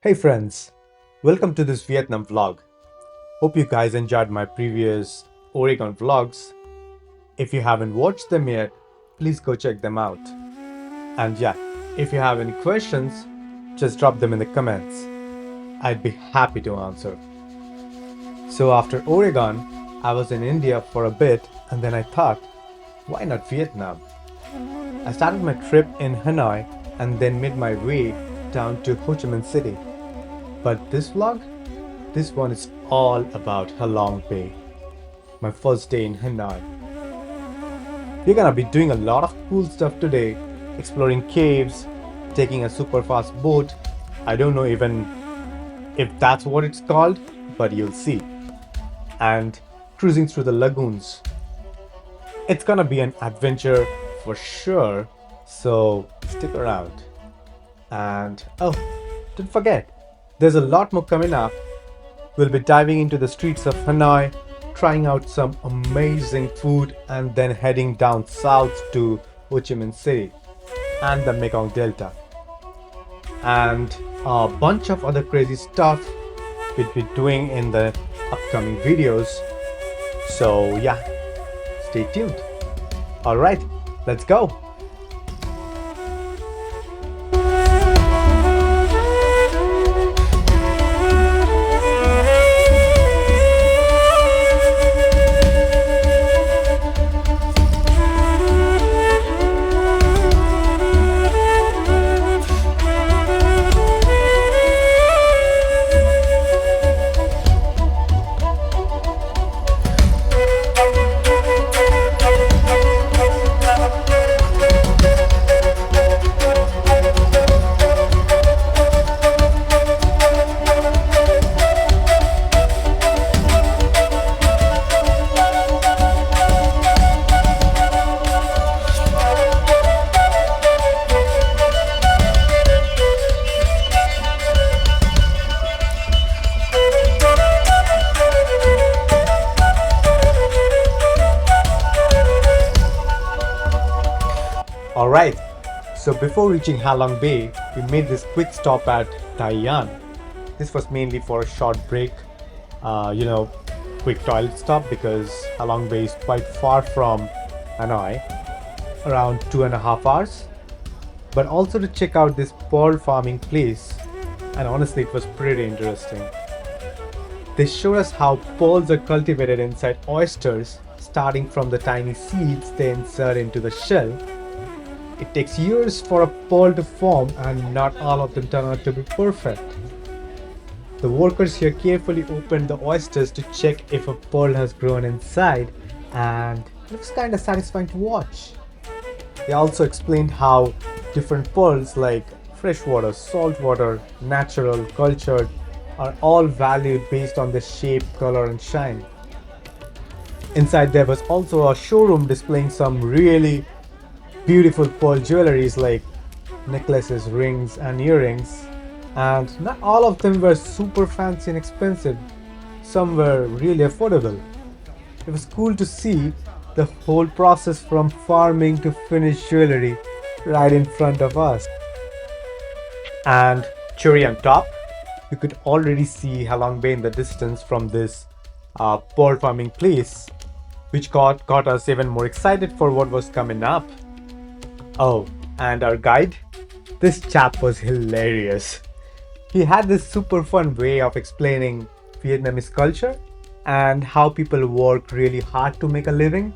Hey friends, welcome to this Vietnam vlog. Hope you guys enjoyed my previous Oregon vlogs. If you haven't watched them yet, please go check them out. And yeah, if you have any questions, just drop them in the comments. I'd be happy to answer. So after Oregon, I was in India for a bit and then I thought, why not Vietnam? I started my trip in Hanoi and then made my way down to Ho Chi Minh City. But this one is all about Halong Bay, my first day in Hanoi. We're gonna be doing a lot of cool stuff today, exploring caves, taking a super fast boat. I don't know even if that's what it's called, but you'll see. And cruising through the lagoons. It's gonna be an adventure for sure, so stick around. And oh, don't forget, there's a lot more coming up. We'll be diving into the streets of Hanoi, trying out some amazing food, and then heading down south to Ho Chi Minh City and the Mekong Delta. And a bunch of other crazy stuff we'll be doing in the upcoming videos. So yeah, stay tuned. Alright, let's go. Alright, so before reaching Halong Bay, we made this quick stop at Dai Yan. This was mainly for a short break, quick toilet stop because Halong Bay is quite far from Hanoi, around 2.5 hours. But also to check out this pearl farming place, and honestly, it was pretty interesting. They showed us how pearls are cultivated inside oysters, starting from the tiny seeds they insert into the shell. It takes years for a pearl to form, and not all of them turn out to be perfect. The workers here carefully opened the oysters to check if a pearl has grown inside, and it was kind of satisfying to watch. They also explained how different pearls like freshwater, saltwater, natural, cultured are all valued based on their shape, color, and shine. Inside there was also a showroom displaying some really beautiful pearl jewelries like necklaces, rings, and earrings. And not all of them were super fancy and expensive. Some were really affordable. It was cool to see the whole process from farming to finished jewelry right in front of us. And cherry on top, you could already see Halong Bay in the distance from this pearl farming place, which got us even more excited for what was coming up. Oh, and our guide? This chap was hilarious. He had this super fun way of explaining Vietnamese culture and how people work really hard to make a living.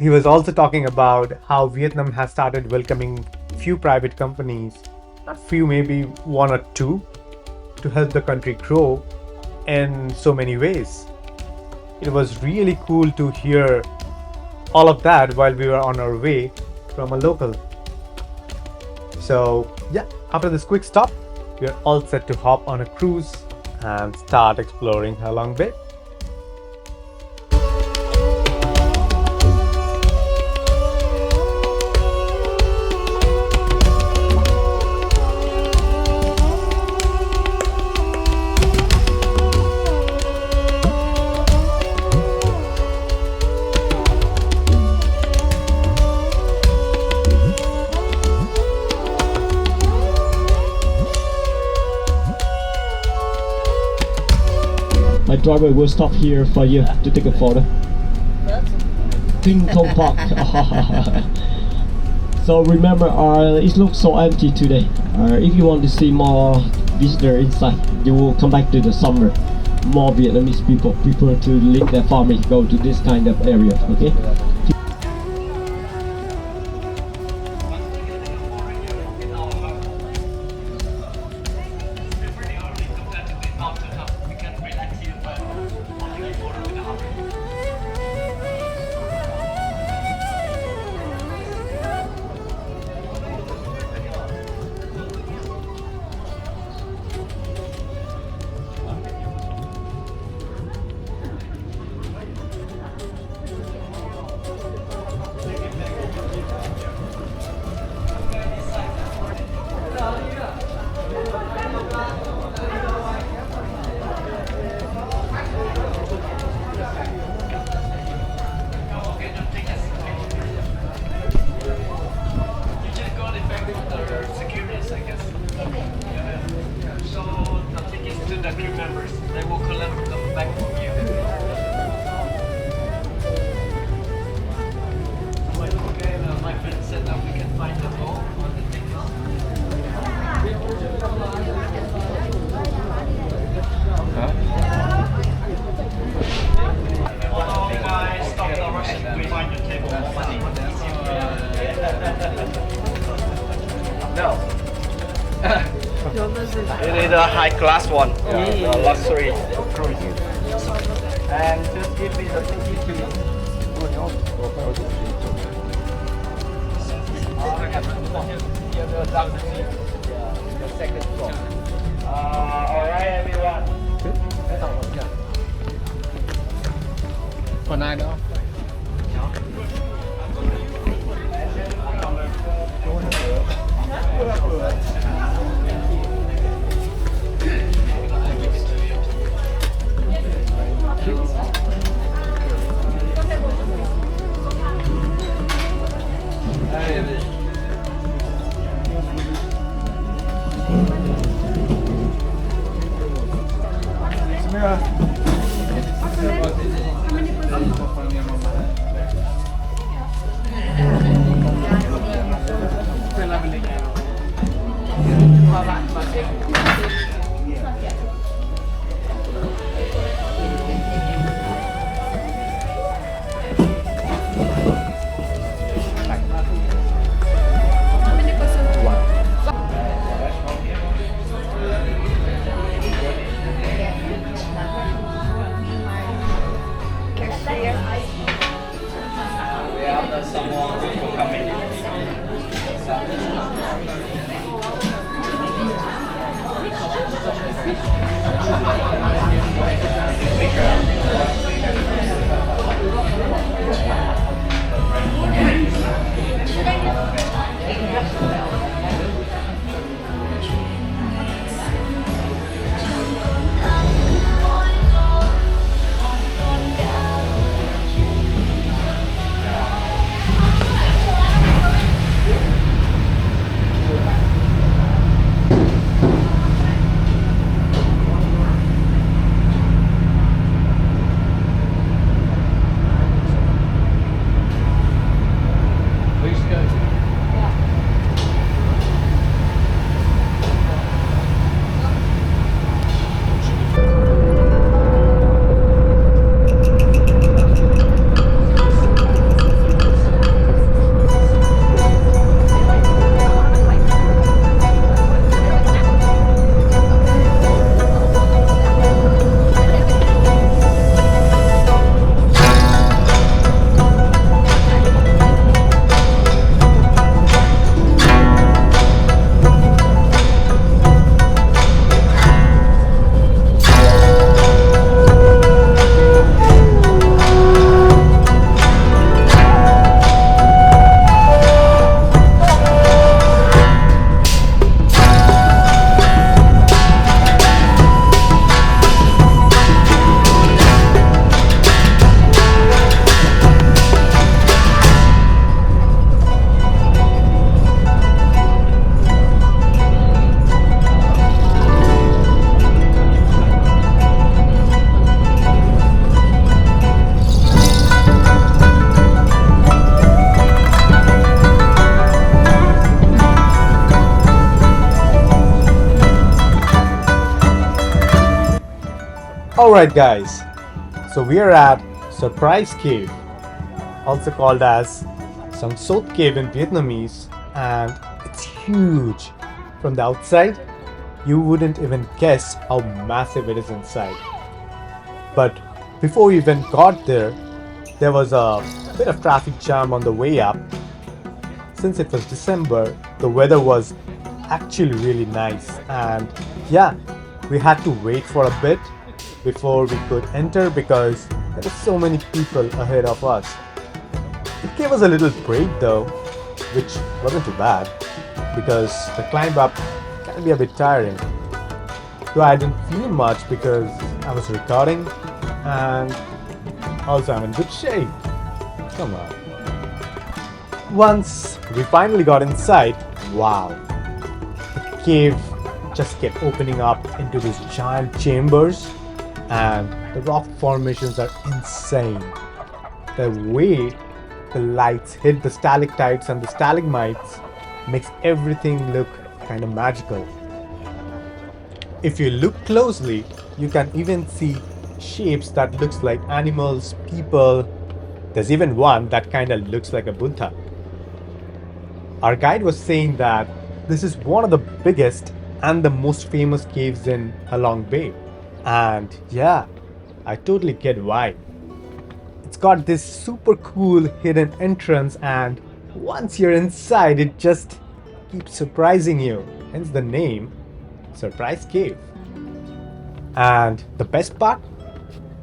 He was also talking about how Vietnam has started welcoming few private companies, not few, maybe one or two, to help the country grow in so many ways. It was really cool to hear all of that while we were on our way from a local. So yeah, after this quick stop, we are all set to hop on a cruise and start exploring Halong Bay. driver will stop here for you to take a photo. Ping Tong Park. So remember, it looks so empty today. If you want to see more visitor inside, you will come back to the summer. More Vietnamese people prefer to leave their family, go to this kind of area. Okay. It is a high class one, the luxury cruise. And just give me the ticket to the second floor. Alright everyone. Còn ai nữa không? Alright guys, so we are at Surprise Cave, also called as Sot Cave in Vietnamese, and it's huge. From the outside, you wouldn't even guess how massive it is inside. But before we even got there, there was a bit of traffic jam on the way up. Since it was December, the weather was actually really nice, and yeah, we had to wait for a bit before we could enter because there were so many people ahead of us. It gave us a little break though, which wasn't too bad because the climb up can be a bit tiring. Though I didn't feel much because I was recording and also I'm in good shape. Come on. Once we finally got inside, wow, the cave just kept opening up into these giant chambers, and the rock formations are insane. The way the lights hit the stalactites and the stalagmites makes everything look kind of magical. If you look closely, you can even see shapes that looks like animals, people. There's even one that kind of looks like a Buddha. Our guide was saying that this is one of the biggest and the most famous caves in Halong Bay. And yeah, I totally get why. It's got this super cool hidden entrance, and once you're inside, it just keeps surprising you. Hence the name, Surprise Cave. And the best part?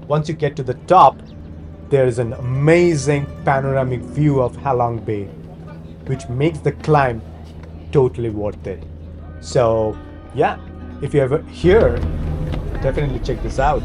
Once you get to the top, there is an amazing panoramic view of Halong Bay, which makes the climb totally worth it. So yeah, if you're ever here, definitely check this out.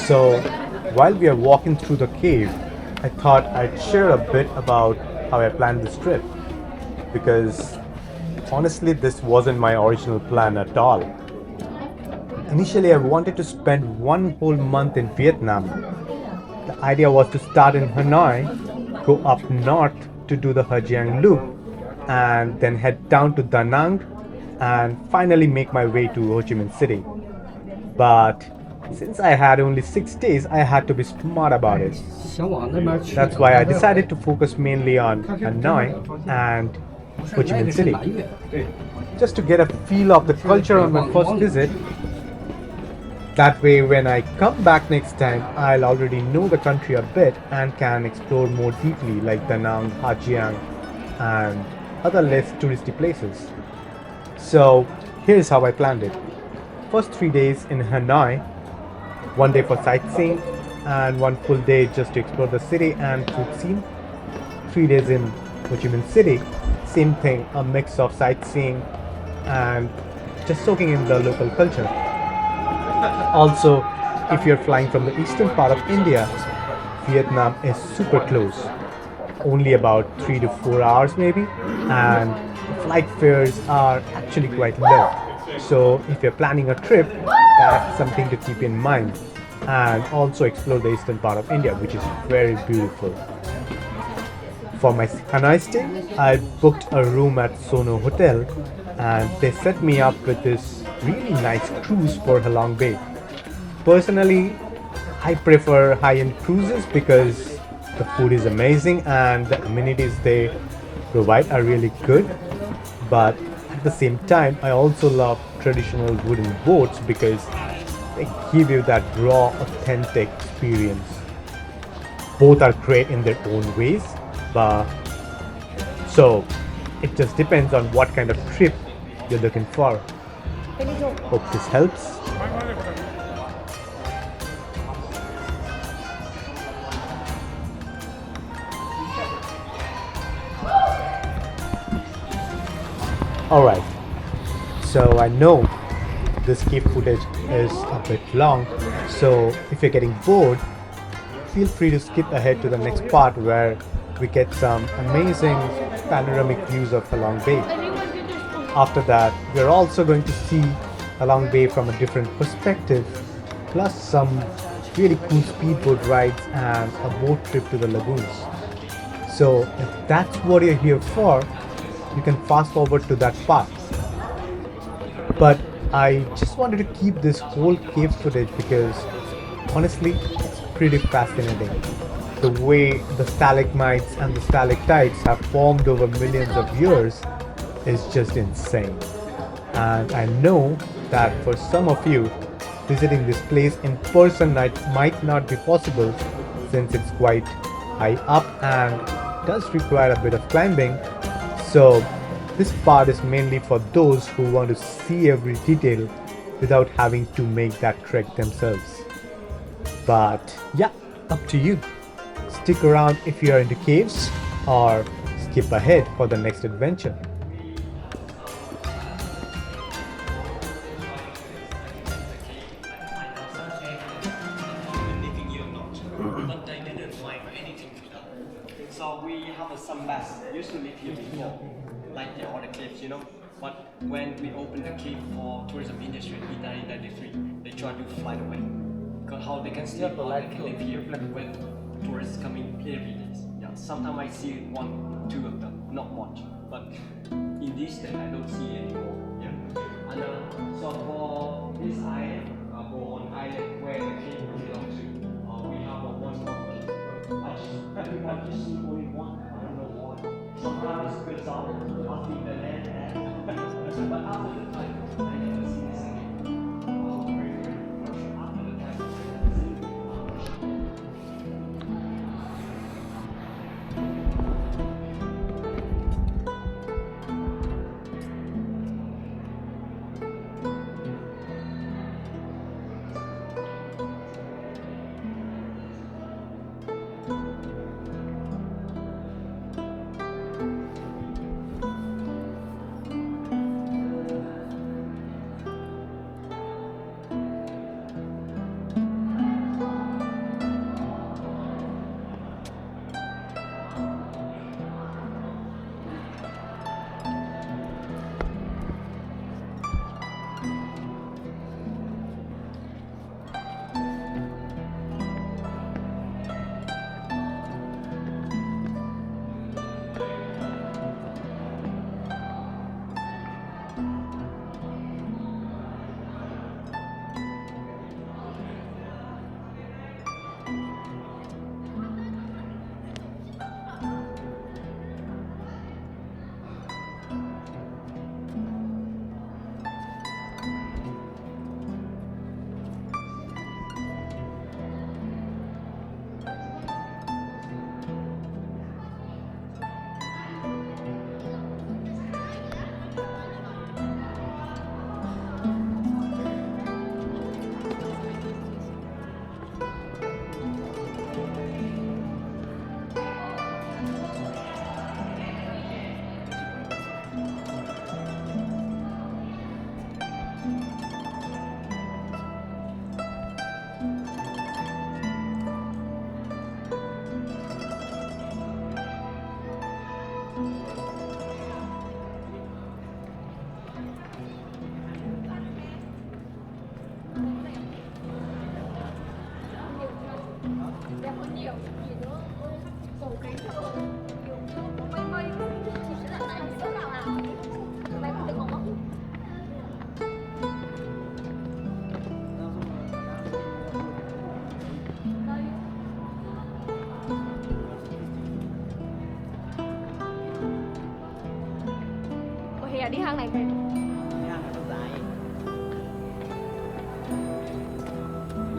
So while we are walking through the cave, I thought I'd share a bit about how I planned this trip, because honestly this wasn't my original plan at all. Initially I wanted to spend one whole month in Vietnam. The idea was to start in Hanoi, go up north to do the Hà Giang loop, and then head down to Da Nang and finally make my way to Ho Chi Minh City. But since I had only 6 days, I had to be smart about it. That's why I decided to focus mainly on Hanoi and Ho Chi Minh City, just to get a feel of the culture on my first visit. That way, when I come back next time, I'll already know the country a bit and can explore more deeply, like Da Nang, Hà Giang, and other less touristy places. So here's how I planned it. First 3 days in Hanoi, One day for sightseeing and one full day just to explore the city and food scene. 3 days in Ho Chi Minh City, same thing, a mix of sightseeing and just soaking in the local culture. Also, if you're flying from the eastern part of India, Vietnam is super close, only about 3 to 4 hours maybe, and flight fares are actually quite low. So if you're planning a trip, that's something to keep in mind. And also explore the eastern part of India, which is very beautiful. For my Hanoi stay, I booked a room at Sono Hotel and they set me up with this really nice cruise for Halong Bay. Personally, I prefer high-end cruises because the food is amazing and the amenities they provide are really good. But at the same time, I also love traditional wooden boats because they give you that raw, authentic experience. Both are great in their own ways, but so it just depends on what kind of trip you're looking for. Hope this helps. Alright, so I know this cave footage is a bit long, so if you're getting bored, feel free to skip ahead to the next part where we get some amazing panoramic views of Halong Bay. After that, we're also going to see Halong Bay from a different perspective, plus some really cool speedboat rides and a boat trip to the lagoons. So if that's what you're here for, you can fast forward to that part. But I just wanted to keep this whole cave footage because honestly, it's pretty fascinating. The way the stalagmites and the stalactites have formed over millions of years is just insane. And I know that for some of you, visiting this place in person might not be possible since it's quite high up and does require a bit of climbing. So, this part is mainly for those who want to see every detail without having to make that trek themselves. But yeah, up to you. Stick around if you are into caves or skip ahead for the next adventure. But they didn't find anything to them. So we have a some bats used to live here before, like the other caves, you know. But when we opened the cave for tourism industry in 1993, they tried to fly away. Because how they can sleep or they can live here when tourists come in every day. Yeah, sometimes I see one, two of them, not much. But in this day, I don't see anymore. Yeah. And so for this island, Bohon Island, where the cave belongs to, we have a one monkey. I just see only one. I don't know why. Sometimes it's bizarre. I think the land there. But after the time, I never see this again. Very, very much after the time, I never see it. Ủa, hè đi hang này kìa. Nhưng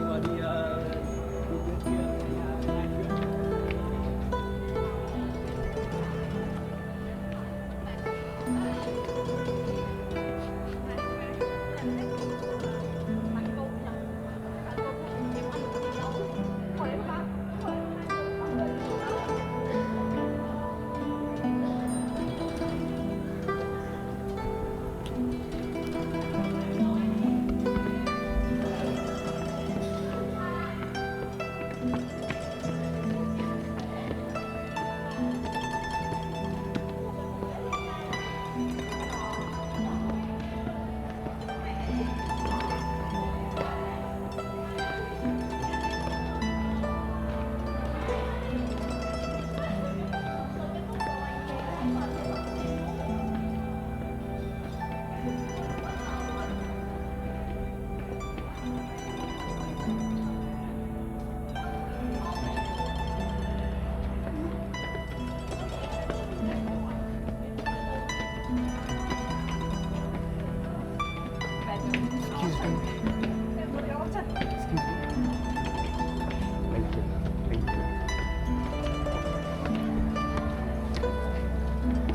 mà đi bên kia thì hai chuyến. Thank you.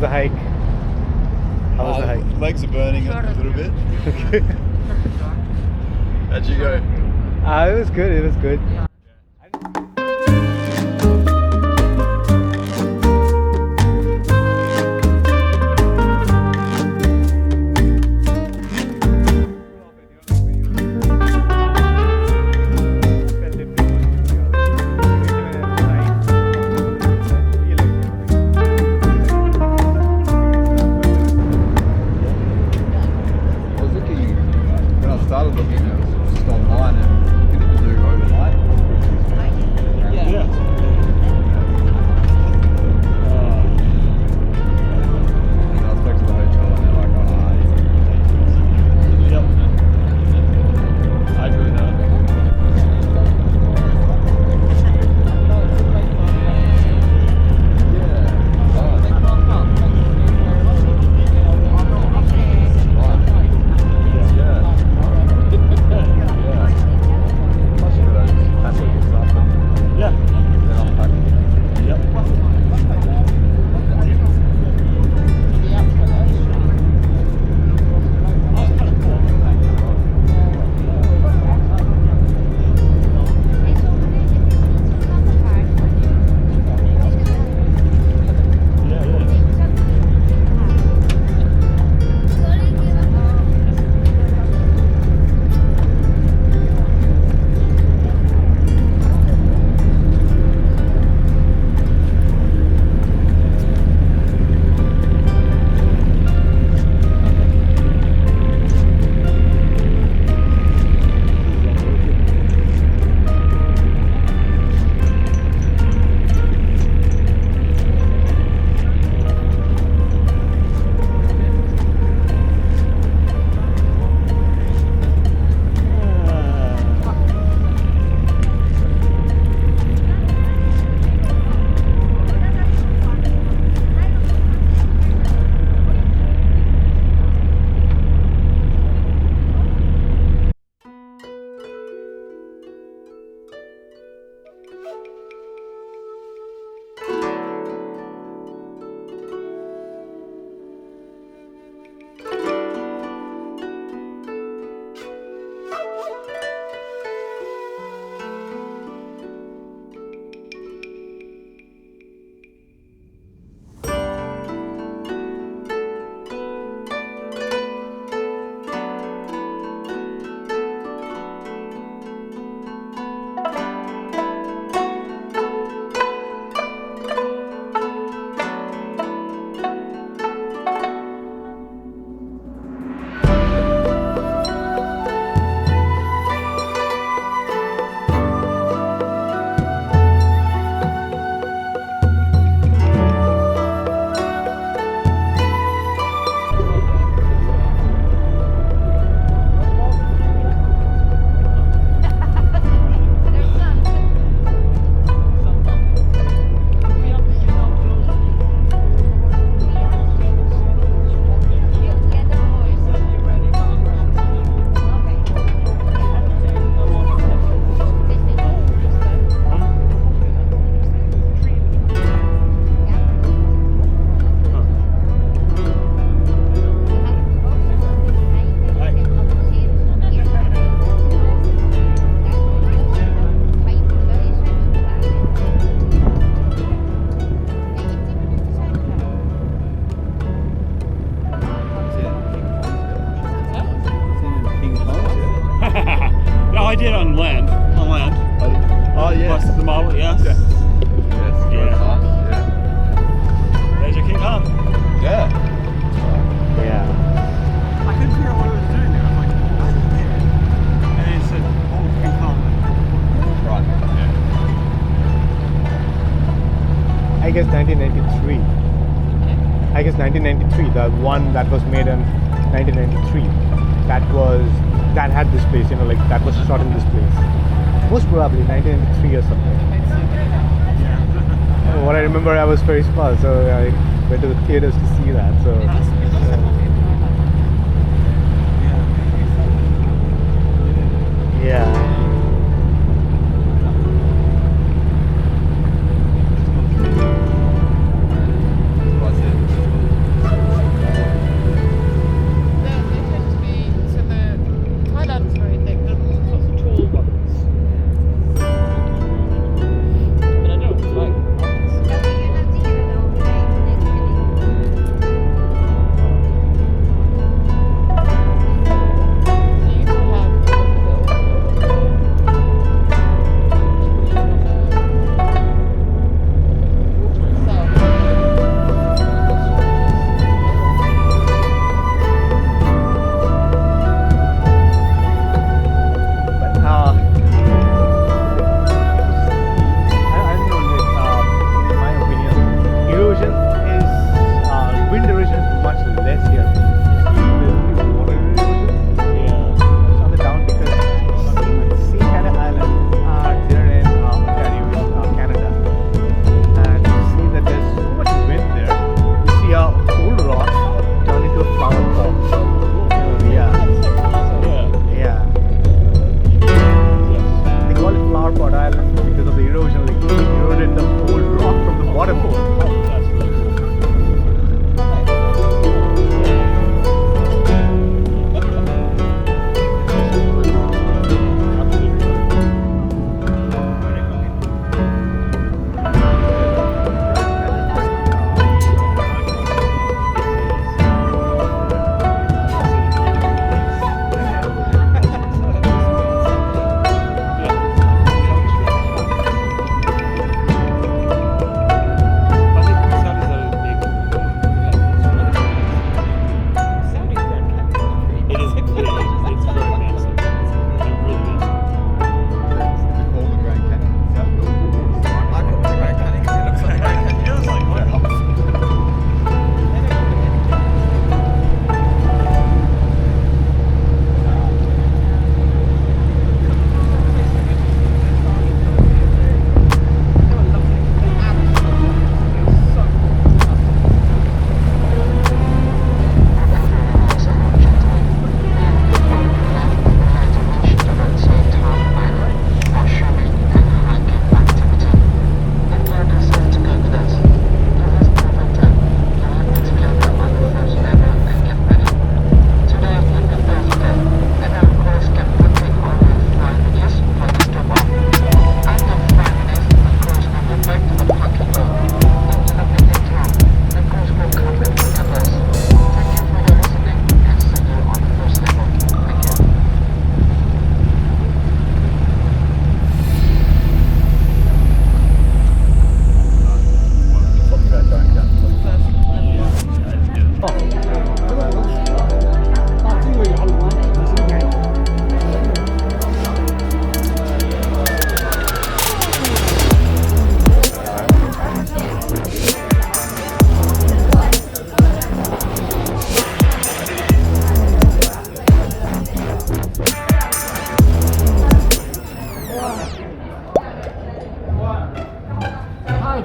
the hike? How was the hike? Legs are burning a little bit. How'd you go? It was good. It was good. I was looking, when I started looking, it was just online and looking at the blue overnight. Yeah. And I was back to the hotel and they're like, oh, Yep. I agree with that. Yeah. Yep. Yeah, yeah. Yeah, I did on land. On land. Oh, yes. Plus the model, yes. Yes. Yeah. Yeah. There's your King Kong. Yeah. Yeah. I couldn't figure out what it was doing there. I'm like, why is it there? And it said, oh, King Kong. Right. Yeah. I guess 1993. I guess 1993. The one that was made in 1993. That had this place. You know, like that was shot in this place. Most probably 1993 or something. What I remember, I was very small, so I went to the theaters to see that. So. Yeah. Was it?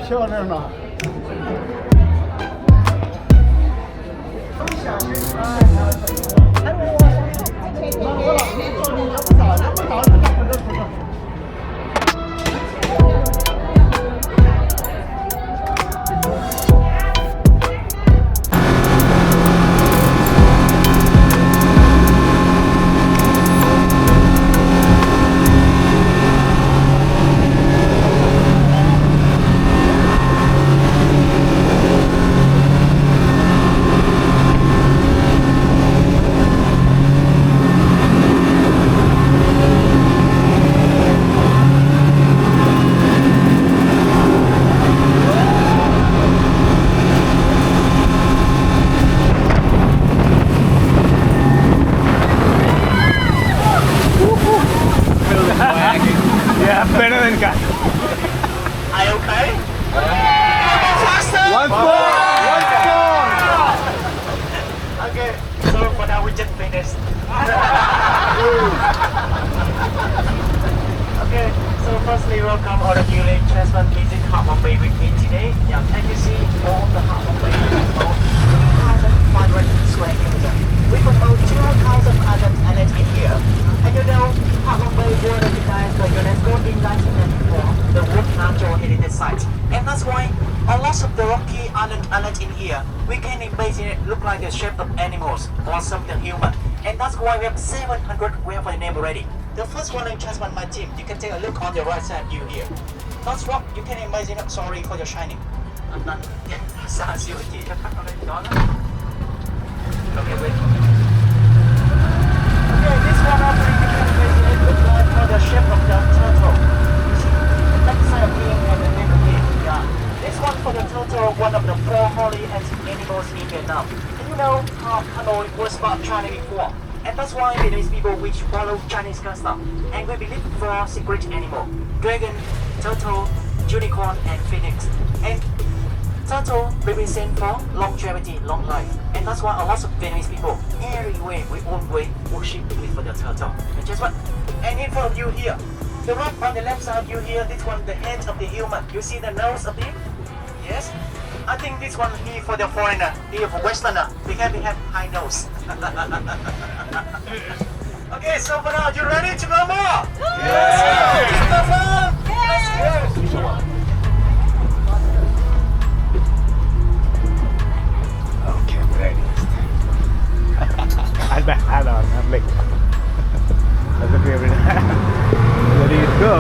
漂亮了。Yeah, better than guy. Are you okay? One more! Okay, so for now we just finished. Okay, so firstly welcome all of you ladies and gentlemen visit Halong Bay with me today. Yeah, can you see all the Halong Bay is about 2,500 square meters. We promote 2,000 items and it's in here. And you know, Halong Bay was recognized by UNESCO in 1994, the World Natural Heritage Site. And that's why a lot of the rocky islands in here, we can imagine it look like the shape of animals or something human. And that's why we have 700 we have a name already. The first one in just my team, you can take a look on the right side view here. That's rock, you can imagine it, sorry for your shining. Sounds you. Okay, wait. Okay, this one also you can imagine it look like for the shape of the turtle. You see, the left side here and the name here. Yeah. This one for the turtle, one of the 4 holy animals in Vietnam. And you know how Hanoi was about China before. And that's why Vietnamese people which follow Chinese custom. And we believe 4 secret animal. Dragon, turtle, unicorn and phoenix. And turtle represent for longevity, long life. And that's why a lot of Vietnamese people, everywhere, we always worship with the turtle. And just what? And in front of you here, the rock on the left side of you here, this one the head of the human. You see the nose of him? Yes? I think this one here for the foreigner, here for westerner, because we have high nose. Okay, so for now, you ready to go more? Yes! Yes! Yes! Okay, I'm ready. I have my hat on. I'm like, as if we're ready to go.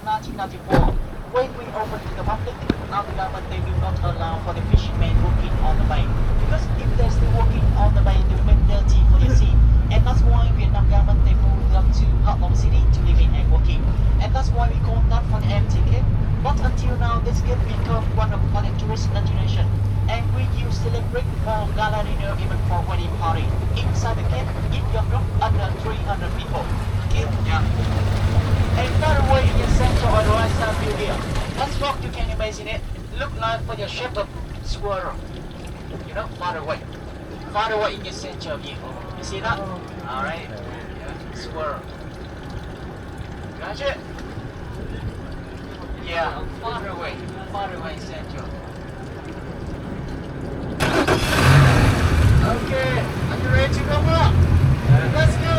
1994, when we opened to the public, now the government they will not allow for the fishermen working on the bay. Because if they're still working on the bay, they will make dirty for the sea. And that's why Vietnam government they moved them to Halong City to live in and working. And that's why we call that for the empty cave. But until now, this cave become one of the tourist destination. And we use celebrate for gala dinner even for wedding party. Inside the cave, in your group under 300 people. Okay? Yeah. And far away in the center of the right side view here. Let's walk, you can imagine it. Look like for the shape of squirrel. You know, far away. Far away in the center view. You see that? Alright. Yeah. Squirrel. Gotcha? Yeah, far away center. Okay, are you ready to go up? Let's go!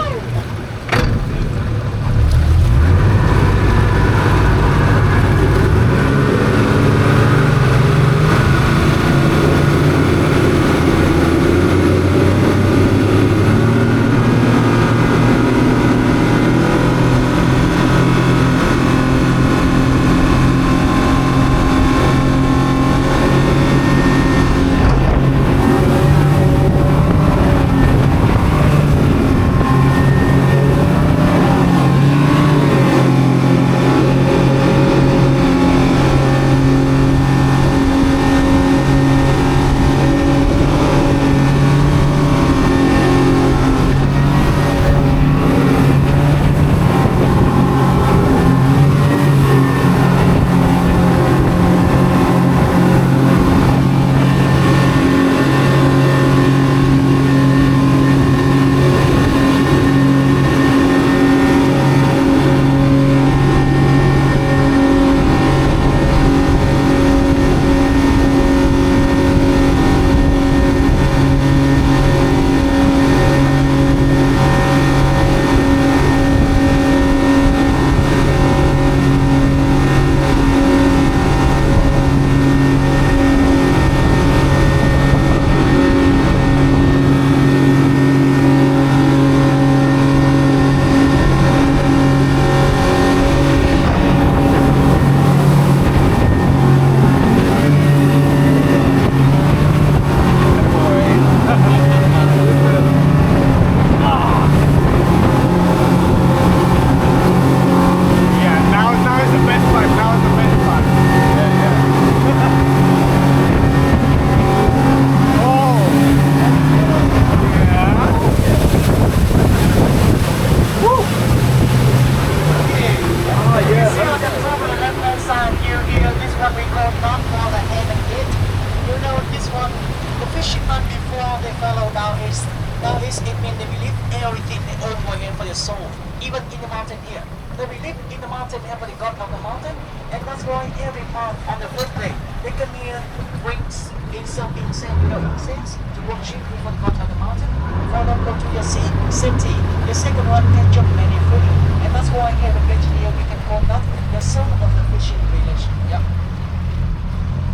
Even in the mountain here, they believe in the mountain and for the god of the mountain, and that's why every month on the first day they come here, brings in some incense to worship before the god of the mountain. For them go to the sea, safety. The second one can jump many food, and that's why here the village here we can call that the son of the fishing village. Yep.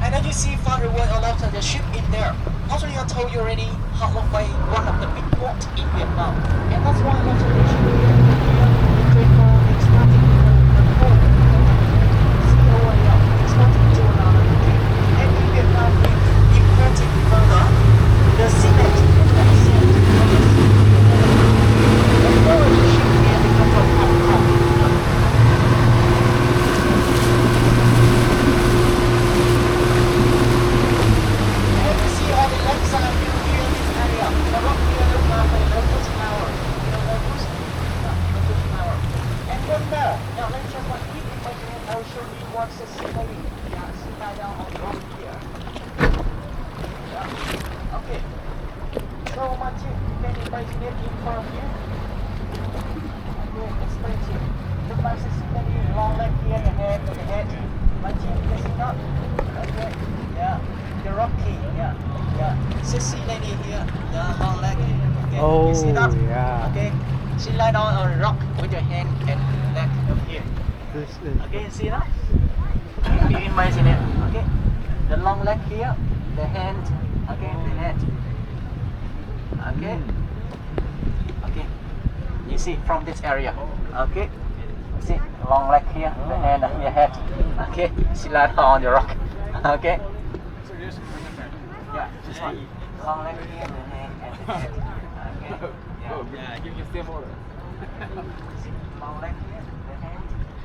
And then you see far away a lot of the ship in there. Actually, I told you already, Halong Bay, one of the big ports in Vietnam. And that's why a lot of the ship here, the trade for exporting the coal. See over here, exporting to another country. And in Vietnam, we importing further the cement and sand. And more of the ship here, they come from Hong Kong. Oh, you see that? yeah. Okay. She lie down on a rock with her hand and leg up here. This is Okay, you see that? You imagine it. Okay. The long leg here, the hand, okay, the head. Okay. Okay. You see from this area. Okay. See, long leg here, the hand on your head. Okay, sit lie down on your rock. Okay. Yeah, just one. Long leg here, the hand and the head. Okay. Yeah, you can still hold it. Long leg here, the hand.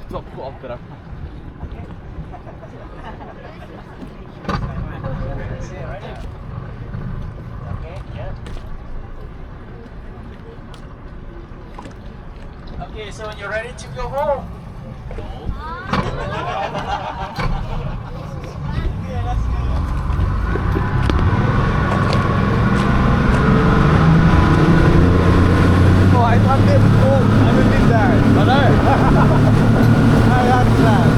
Stop off the Okay. See it right here. Okay, yeah. Okay, so when you're ready to go home. Yeah, that's good. Oh, I thought they would go underneath that. But I that's that.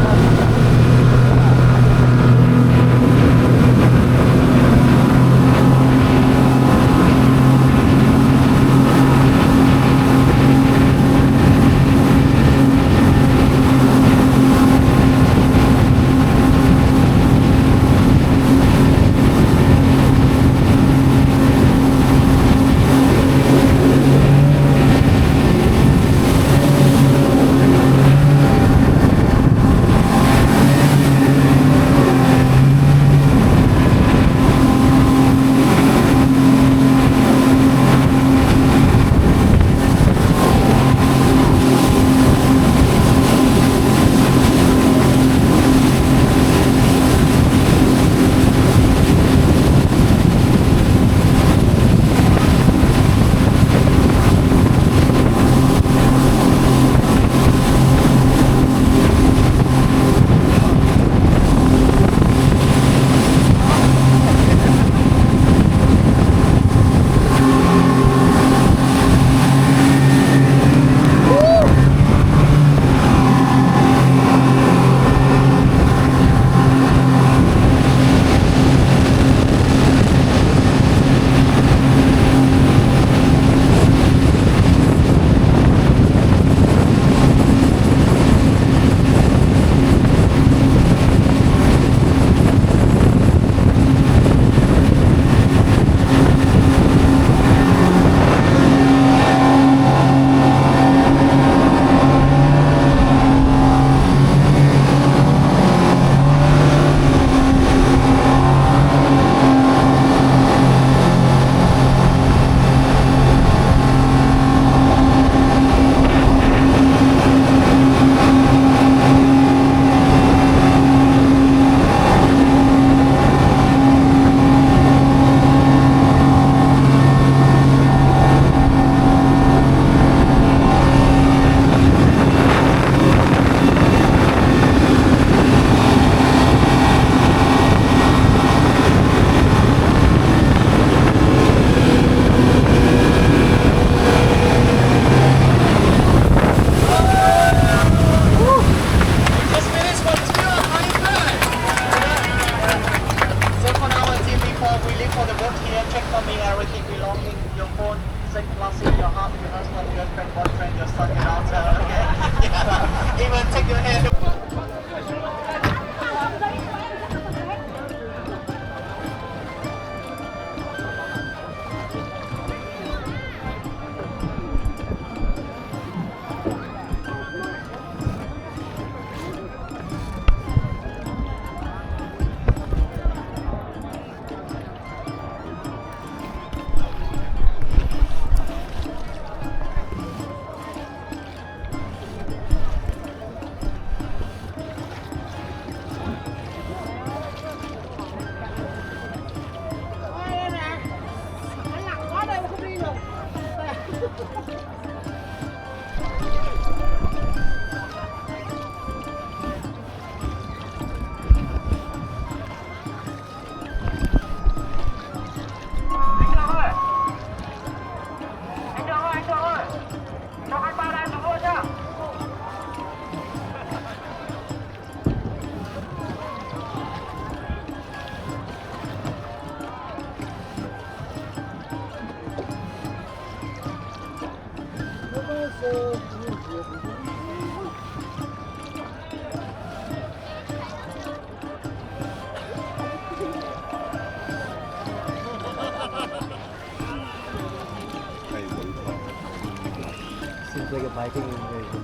Seems like a biking invasion.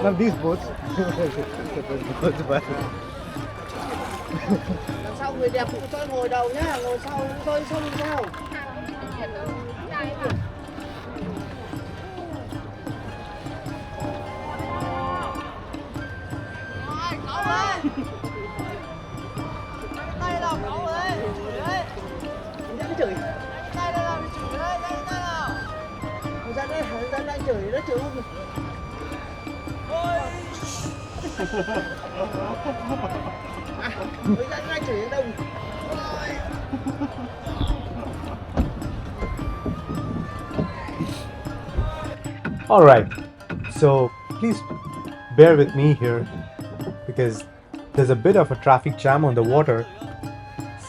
Not these boats. Boats, but Lần sau người đẹp cũng cho ngồi đầu nhá, ngồi sau tôi xong sao? Tay nào cậu ơi, chửi đấy. Nó chửi. Tay nào chửi đấy, tay nào. Ra đây chửi, nó chửi không? Ôi. Ra chửi đâu? Alright, so please bear with me here because there's a bit of a traffic jam on the water.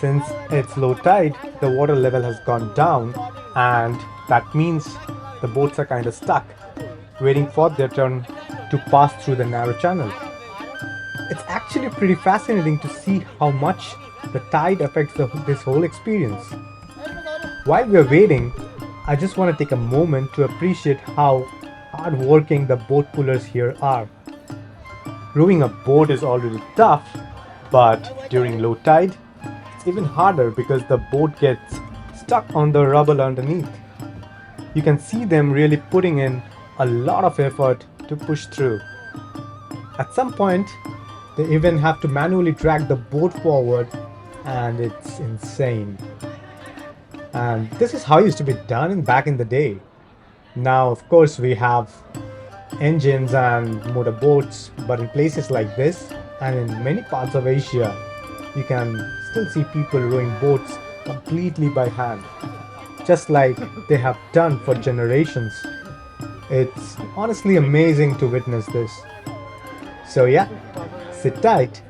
Since it's low tide, the water level has gone down, and that means the boats are kind of stuck, waiting for their turn to pass through the narrow channel. It's actually pretty fascinating to see how much the tide affects this whole experience. While we're waiting, I just want to take a moment to appreciate how hardworking the boat pullers here are. Rowing a boat is already tough, but during low tide, it's even harder because the boat gets stuck on the rubble underneath. You can see them really putting in a lot of effort to push through. At some point, they even have to manually drag the boat forward, and it's insane. And this is how it used to be done back in the day. Now, of course, we have engines and motorboats, but in places like this and in many parts of Asia, you can still see people rowing boats completely by hand, just like they have done for generations. It's honestly amazing to witness this. So yeah, sit tight.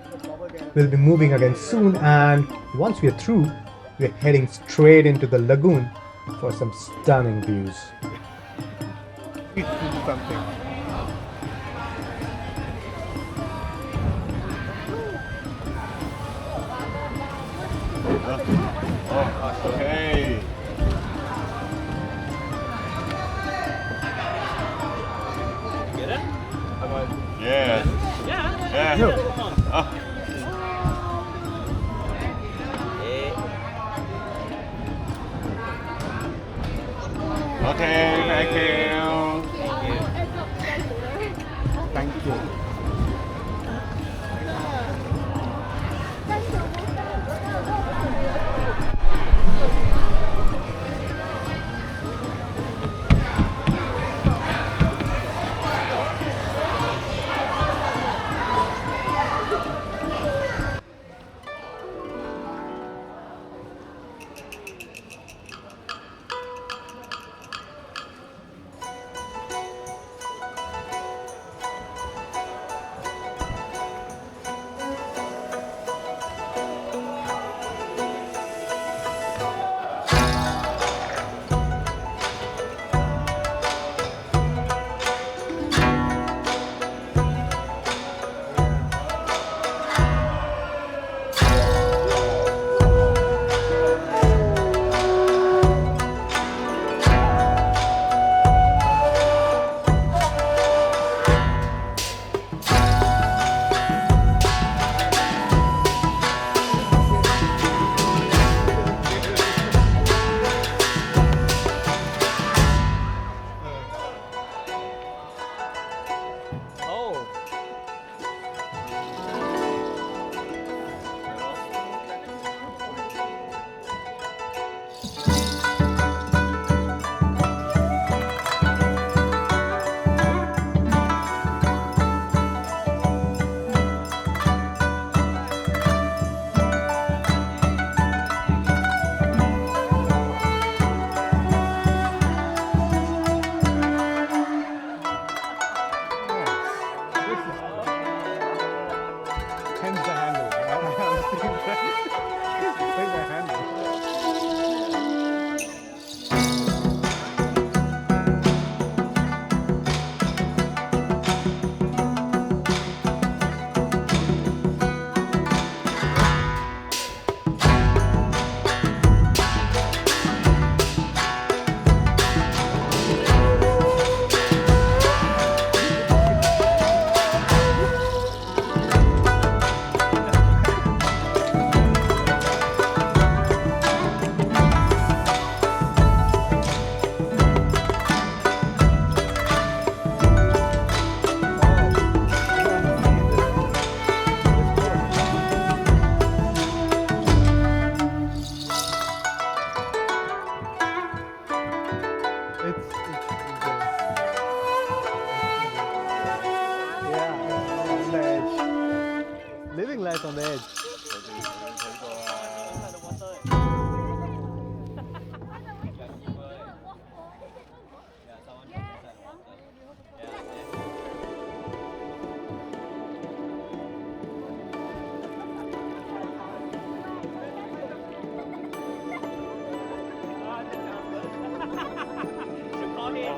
We'll be moving again soon, and once we're through, we're heading straight into the lagoon for some stunning views. something. Okay. Get it? Yeah. Yeah. Yeah. Okay, thank you. Thank you.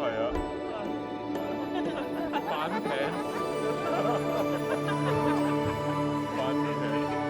ร่อยอ่ะหวานแข็งหวานแข็ง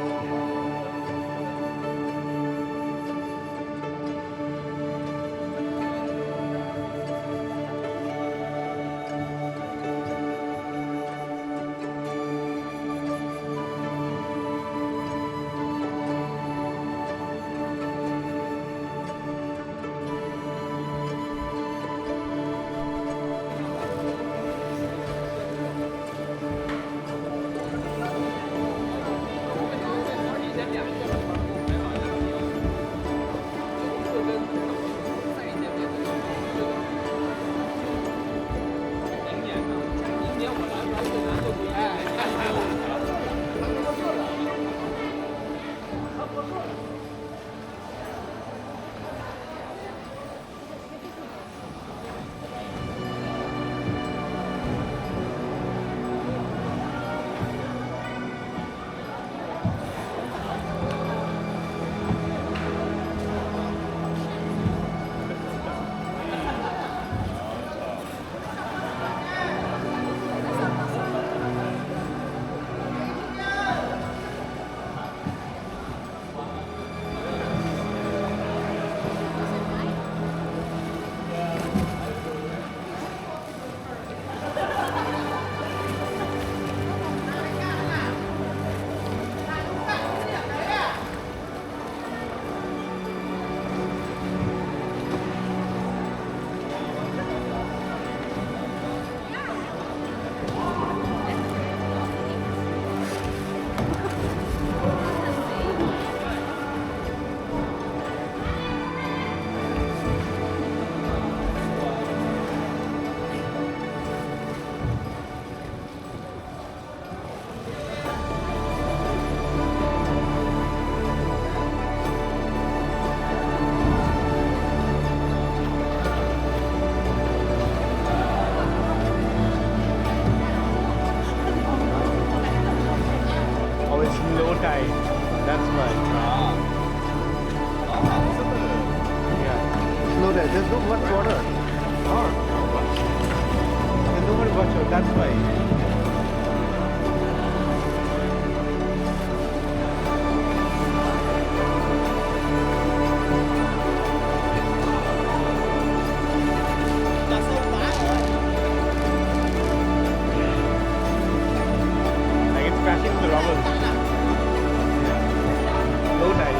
That's right. Yeah. Slow down. There's no much water. Oh. There's no much water. That's why. Like it's crashing the rubber. Low tide.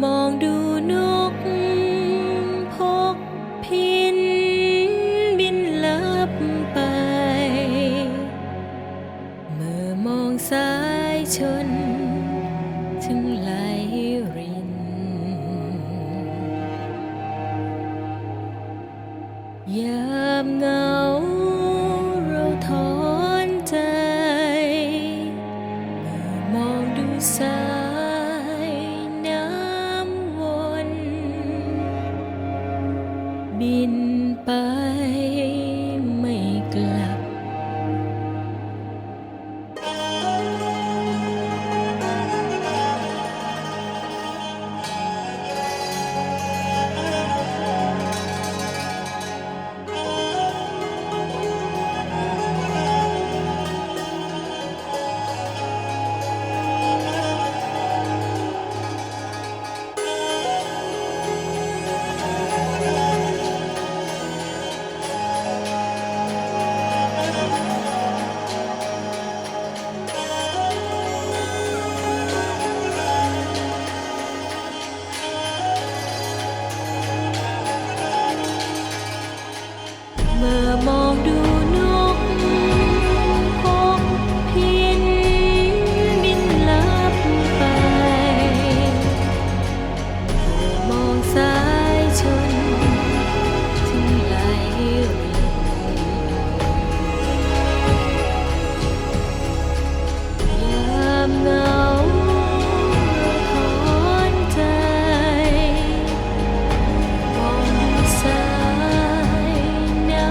มองดูนกพกพินบินลับไปเมื่อมองสายชนถึงไหลรินยามเหงาเราถอนใจเมื่อมองดูสายน้ำวนบินไปไม่กลับเมื่อมองดูนกพกพินบินลับไปเมื่อมองสายชนถึงไหลรินยามเหงาเราถอนใจมองดูสายน้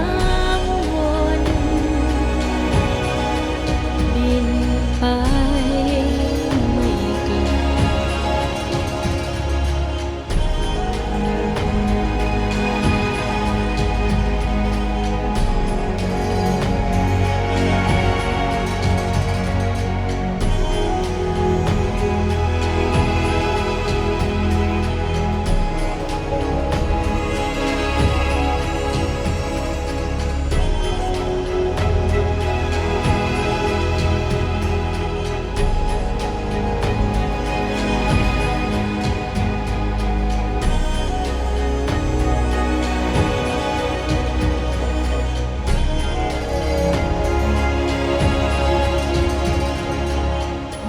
ำวนบินไปไม่ไกล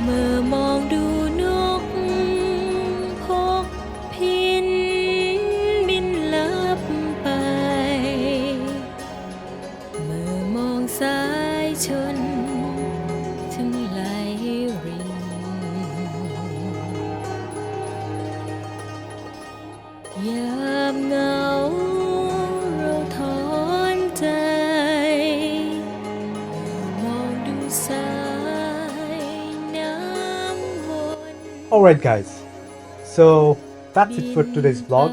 เมื่อมองดูนกพกพินบินลับไปเมื่อมองสายชนถึงไหลรินยามเหงาเราถอนใจเมื่อมองดูสายน้ำวน Alright guys, so that's it for today's vlog.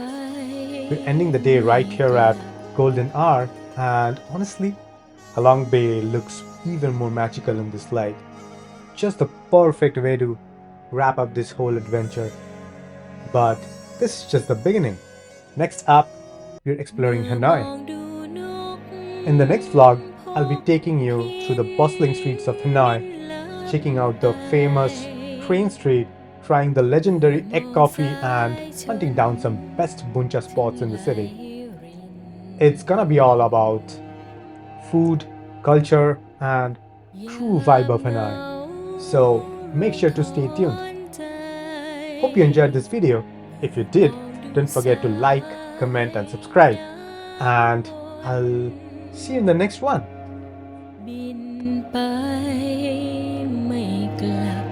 We're ending the day right here at Golden Hour, and honestly, Halong Bay looks even more magical in this light. Just the perfect way to wrap up this whole adventure. But this is just the beginning. Next up, we're exploring Hanoi. In the next vlog, I'll be taking you through the bustling streets of Hanoi, checking out the famous train street, trying the legendary egg coffee, and hunting down some best buncha spots in the city. It's gonna be all about food, culture, and true vibe of Hanoi. So make sure to stay tuned. Hope you enjoyed this video. If you did, don't forget to like, comment, and subscribe. And I'll see you in the next one. บินไปไม่กลับ